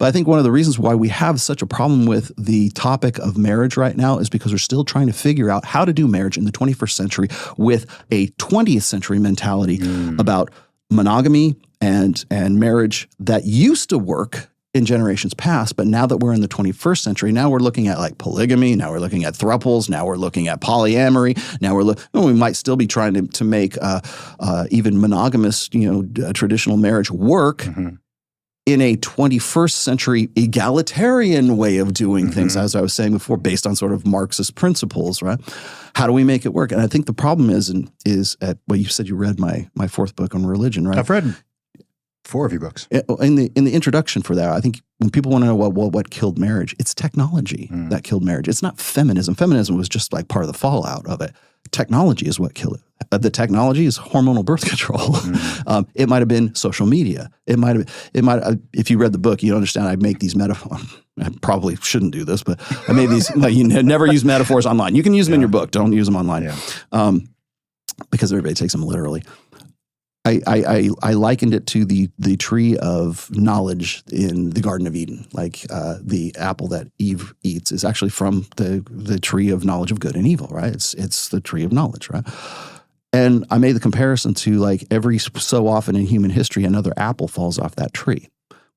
But I think one of the reasons why we have such a problem with the topic of marriage right now is because we're still trying to figure out how to do marriage in the 21st century with a 20th century mentality about monogamy and marriage that used to work in generations past. But now that we're in the 21st century, now we're looking at like polygamy, now we're looking at thruples, now we're looking at polyamory, now we might still be trying to make even monogamous, traditional marriage work in a 21st century egalitarian way of doing things, as I was saying before, based on sort of Marxist principles, right? How do we make it work? And I think the problem is you said you read my fourth book on religion, right? I've read 4 of your books. In the introduction for that, I think when people want to know what killed marriage, it's technology that killed marriage. It's not feminism. Feminism was just like part of the fallout of it. Technology is what killed it. The technology is hormonal birth control. It might have been social media. It might have. If you read the book, you understand. I make these metaphors. I probably shouldn't do this, but I made these. You never use metaphors online. You can use them in your book. Don't use them online, because everybody takes them literally. I likened it to the tree of knowledge in the Garden of Eden. Like the apple that Eve eats is actually from the tree of knowledge of good and evil, right? It's the tree of knowledge, right? And I made the comparison to like every so often in human history, another apple falls off that tree.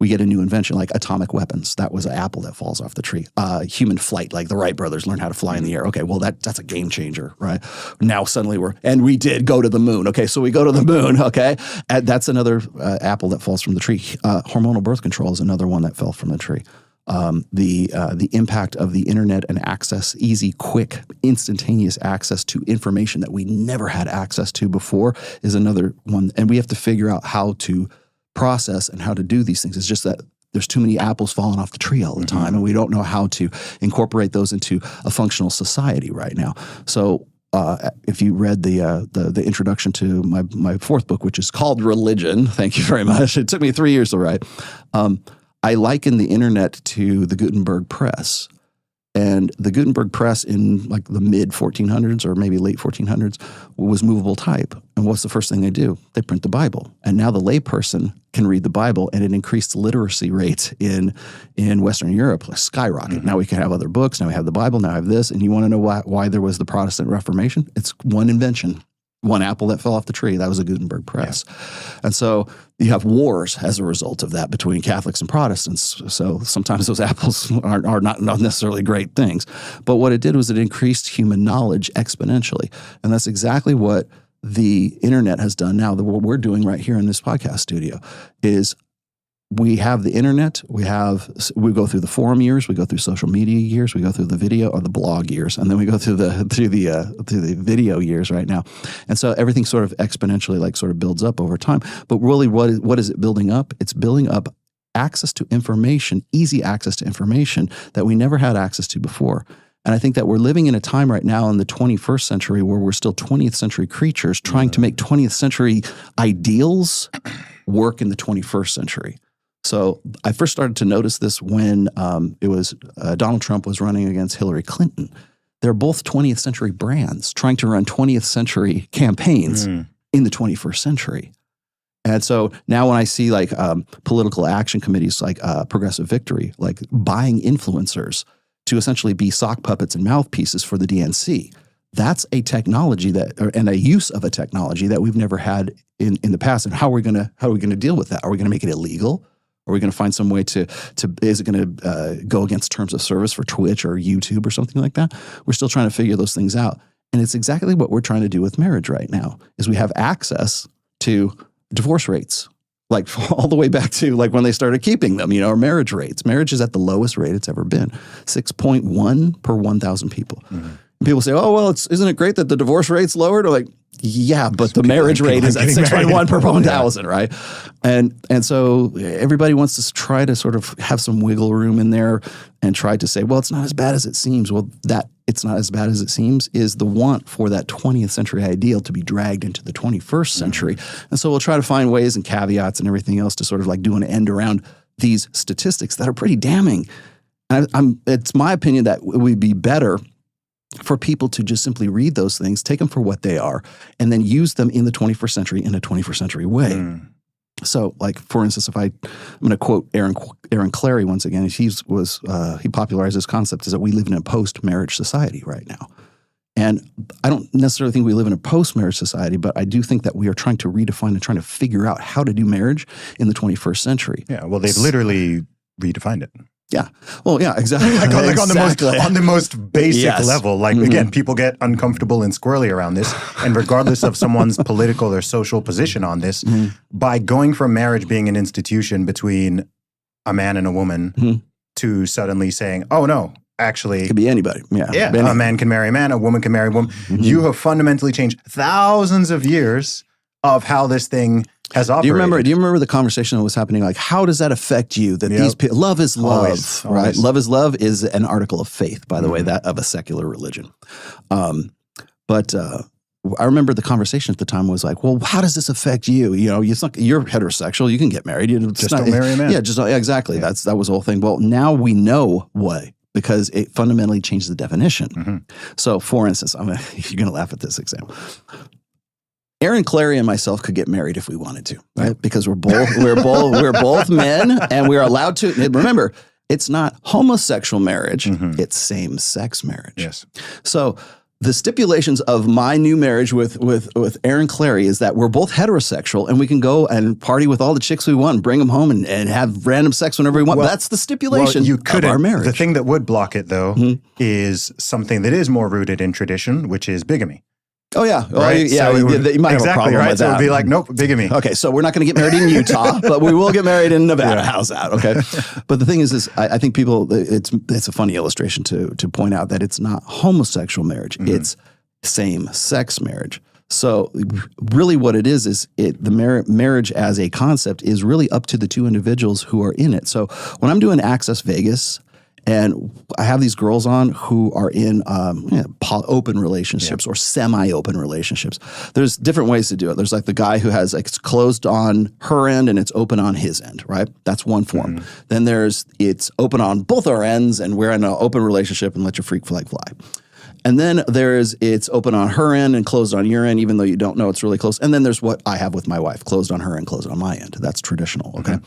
We get a new invention like atomic weapons. That was an apple that falls off the tree. Human flight, like the Wright brothers learned how to fly in the air. Okay, well, that's a game changer, right? Now suddenly we did go to the moon. Okay, so we go to the moon, okay? And that's another apple that falls from the tree. Hormonal birth control is another one that fell from the tree. The impact of the internet and access, easy, quick, instantaneous access to information that we never had access to before is another one. And we have to figure out how to process and how to do these things. It's just that there's too many apples falling off the tree all the time, and we don't know how to incorporate those into a functional society right now. So if you read the introduction to my fourth book, which is called Religion, thank you very much. It took me 3 years to write. I liken the internet to the Gutenberg press. And the Gutenberg press in like the mid 1400s or maybe late 1400s was movable type. And what's the first thing they do? They print the Bible. And now the layperson can read the Bible, and it increased the literacy rate in Western Europe, like skyrocket. Now we can have other books. Now we have the Bible. Now I have this. And you want to know why there was the Protestant Reformation? It's one invention. One apple that fell off the tree. That was a Gutenberg press. Yeah. And so you have wars as a result of that between Catholics and Protestants. So sometimes those apples are not necessarily great things. But what it did was it increased human knowledge exponentially. And that's exactly what the internet has done now. What we're doing right here in this podcast studio is we have the internet, we go through the forum years, we go through social media years, we go through the video or the blog years, and then we go through the video years right now. And so everything sort of exponentially sort of builds up over time. But really what is it building up? It's building up access to information, easy access to information that we never had access to before. And I think that we're living in a time right now in the 21st century where we're still 20th century creatures trying to make 20th century ideals work in the 21st century. So I first started to notice this when it was Donald Trump was running against Hillary Clinton. They're both 20th century brands trying to run 20th century campaigns in the 21st century. And so now when I see political action committees like Progressive Victory, buying influencers to essentially be sock puppets and mouthpieces for the DNC, that's a technology and a use of a technology that we've never had in the past. And how are we going to deal with that? Are we going to make it illegal? Are we going to find some way to is it going to go against terms of service for Twitch or YouTube or something like that? We're still trying to figure those things out. And it's exactly what we're trying to do with marriage right now, is we have access to divorce rates, all the way back to when they started keeping them, our marriage rates. Marriage is at the lowest rate it's ever been, 6.1 per 1,000 people. And people say, oh, well, isn't it great that the divorce rate's lowered? Or yeah, but the marriage rate is at 6.1 per 1,000, right? And so everybody wants to try to sort of have some wiggle room in there and try to say, well, it's not as bad as it seems. Well, that it's not as bad as it seems is the want for that 20th century ideal to be dragged into the 21st century. And so we'll try to find ways and caveats and everything else to sort of do an end around these statistics that are pretty damning. And it's my opinion that it would be better for people to just simply read those things, take them for what they are, and then use them in the 21st century in a 21st century way. So, like, for instance, I'm going to quote Aaron Clary once again. He popularized this concept is that we live in a post-marriage society right now. And I don't necessarily think we live in a post-marriage society, but I do think that we are trying to redefine and trying to figure out how to do marriage in the 21st century. Yeah, well, they've literally redefined it. Yeah. Well, yeah, exactly. On the most basic level. Like, again, people get uncomfortable and squirrely around this. And regardless of someone's political or social position on this, by going from marriage being an institution between a man and a woman to suddenly saying, oh, no, actually. It could be anybody. Yeah. A man can marry a man, a woman can marry a woman. You have fundamentally changed thousands of years of how this thing has operated. Do you remember the conversation that was happening? Like, how does that affect you? That these people, love is love, always. Right? Love is love is an article of faith, by the way, that of a secular religion. But I remember the conversation at the time was like, well, how does this affect you? You know, it's not, you're heterosexual. You can get married. Just don't marry a man. Yeah, exactly. Yeah. That was the whole thing. Well, now we know why. Because it fundamentally changes the definition. So, for instance, you're going to laugh at this example. Aaron Clary and myself could get married if we wanted to, right? Because we're both men, and we're allowed to. Remember, it's not homosexual marriage; it's same-sex marriage. Yes. So the stipulations of my new marriage with Aaron Clary is that we're both heterosexual, and we can go and party with all the chicks we want, bring them home, and have random sex whenever we want. Well, that's the stipulation of our marriage. The thing that would block it, though, is something that is more rooted in tradition, which is bigamy. Oh, yeah. Right? You might have a problem with that. So it would be like, nope, bigamy. Okay, so we're not going to get married in Utah, but we will get married in Nevada. How's that? Okay. But the thing is I think people, it's a funny illustration to point out that it's not homosexual marriage. It's same-sex marriage. So really what it is the marriage as a concept is really up to the two individuals who are in it. So when I'm doing Access Vegas, and I have these girls on who are in open relationships or semi-open relationships. There's different ways to do it. There's like the guy who has it's closed on her end and it's open on his end, right? That's one form. Then it's open on both our ends and we're in an open relationship and let your freak flag fly. And then it's open on her end and closed on your end, even though you don't know it's really close. And then there's what I have with my wife, closed on her end, closed on my end. That's traditional, okay?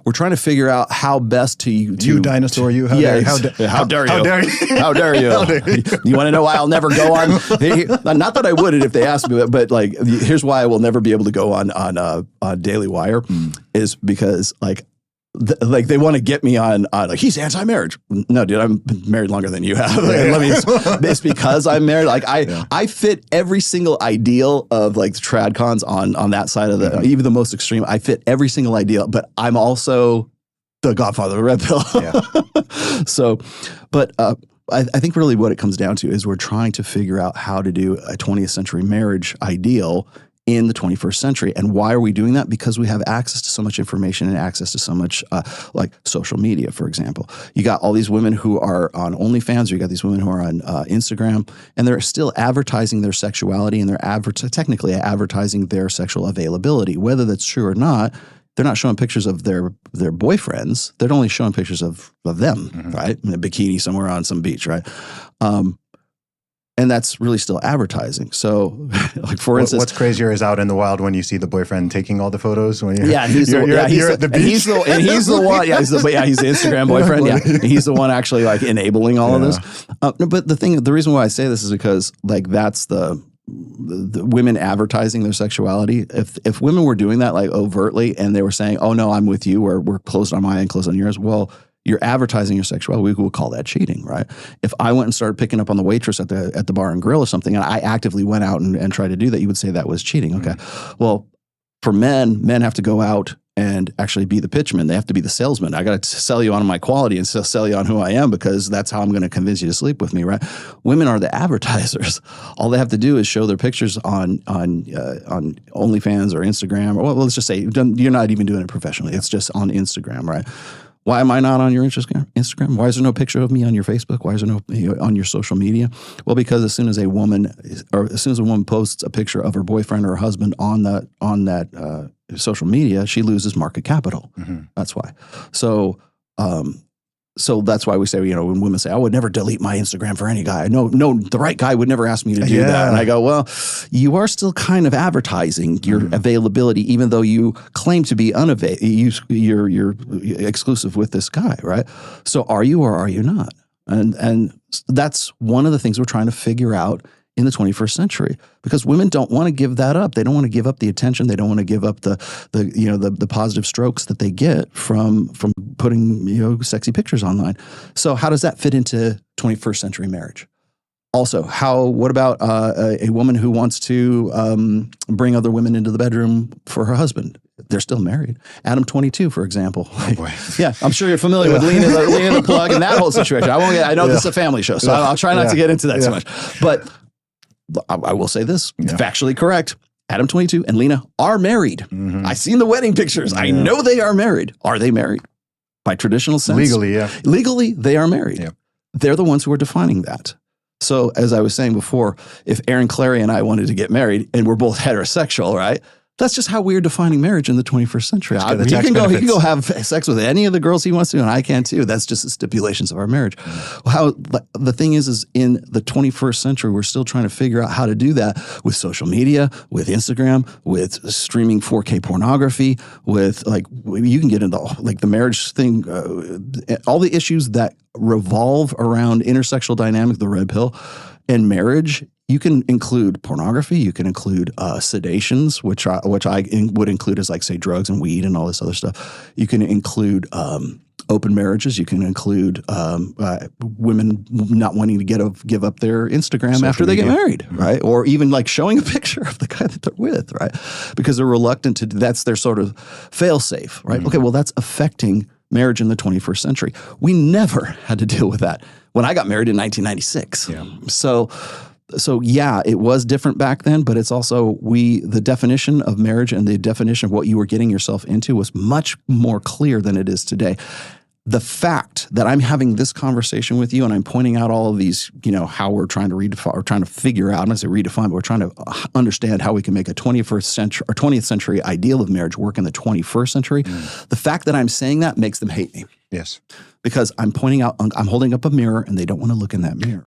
We're trying to figure out how best to You dinosaur, you. How dare you? How dare you? You want to know why I'll never go on? Not that I wouldn't if they asked me, but like, here's why I will never be able to go on Daily Wire is because like, they want to get me on like he's anti-marriage. No, dude, I'm married longer than you have. It's because I'm married. Like I fit every single ideal of like the tradcons on that side of the even the most extreme. I fit every single ideal, but I'm also the godfather of red pill. So, but I think really what it comes down to is we're trying to figure out how to do a 20th century marriage ideal in the 21st century. And why are we doing that? Because we have access to so much information and access to so much like social media, for example. You got all these women who are on OnlyFans, or you got these women who are on Instagram, and they're still advertising their sexuality and they're technically advertising their sexual availability. Whether that's true or not, they're not showing pictures of their boyfriends. They're only showing pictures of them, right? In a bikini somewhere on some beach, right? And that's really still advertising. So, like for instance, what's crazier is out in the wild when you see the boyfriend taking all the photos. When you're at the beach. He's the one. Yeah, he's the Instagram boyfriend. Yeah, he's the one actually like enabling all of this. But the reason why I say this is because like that's the women advertising their sexuality. If women were doing that like overtly and they were saying, "Oh no, I'm with you," or "We're closed on my end, closed on yours," well, you're advertising your sexuality. We would call that cheating, right? If I went and started picking up on the waitress at the bar and grill or something, and I actively went out and tried to do that, you would say that was cheating. Okay. Well, for men have to go out and actually be the pitchman. They have to be the salesman. I got to sell you on my quality and sell you on who I am because that's how I'm going to convince you to sleep with me, right? Women are the advertisers. All they have to do is show their pictures on OnlyFans or Instagram, or well, let's just say you're not even doing it professionally. It's just on Instagram, right? Why am I not on your Instagram? Why is there no picture of me on your Facebook? Why is there no on your social media? Well, because as soon as a woman posts a picture of her boyfriend or her husband on that social media, she loses market capital. That's why. So So that's why we say, when women say, I would never delete my Instagram for any guy. No, the right guy would never ask me to do that. And I go, well, you are still kind of advertising your availability, even though you claim to be you're exclusive with this guy, right? So are you or are you not? And that's one of the things we're trying to figure out in the 21st century, because women don't want to give that up. They don't want to give up the attention. They don't want to give up the positive strokes that they get from putting sexy pictures online. So how does that fit into 21st century marriage? Also, what about a woman who wants to bring other women into the bedroom for her husband? They're still married. Adam 22, for example. Oh boy. Yeah, I'm sure you're familiar with Lena the Plug and that whole situation. I know this is a family show, so I'll try not to get into that too much. But I will say this, factually correct. Adam 22 and Lena are married. Mm-hmm. I've seen the wedding pictures. I know they are married. Are they married? By traditional sense? Legally, yeah. Legally, they are married. Yeah. They're the ones who are defining that. So as I was saying before, if Aaron Clary and I wanted to get married and we're both heterosexual, right? That's just how we're defining marriage in the 21st century. He can go have sex with any of the girls he wants to, and I can too. That's just the stipulations of our marriage. The thing is in the 21st century, we're still trying to figure out how to do that with social media, with Instagram, with streaming 4K pornography, with you can get into the marriage thing, all the issues that revolve around intersexual dynamic, the red pill, and marriage. You can include pornography. You can include sedations, which I would include as say drugs and weed and all this other stuff. You can include open marriages. You can include women not wanting to give up their Instagram social after they get married, right? Or even showing a picture of the guy that they're with, right? Because they're reluctant to. That's their sort of fail-safe, right? Okay, well that's affecting marriage in the 21st century. We never had to deal with that when I got married in 1996. Yeah. So yeah, it was different back then, but it's also the definition of marriage and the definition of what you were getting yourself into was much more clear than it is today. The fact that I'm having this conversation with you and I'm pointing out all of these, how we're trying to redefine or trying to figure out, I'm not saying redefine, but we're trying to understand how we can make a 21st century or 20th century ideal of marriage work in the 21st century. The fact that I'm saying that makes them hate me. Yes. Because I'm pointing out, I'm holding up a mirror and they don't want to look in that mirror.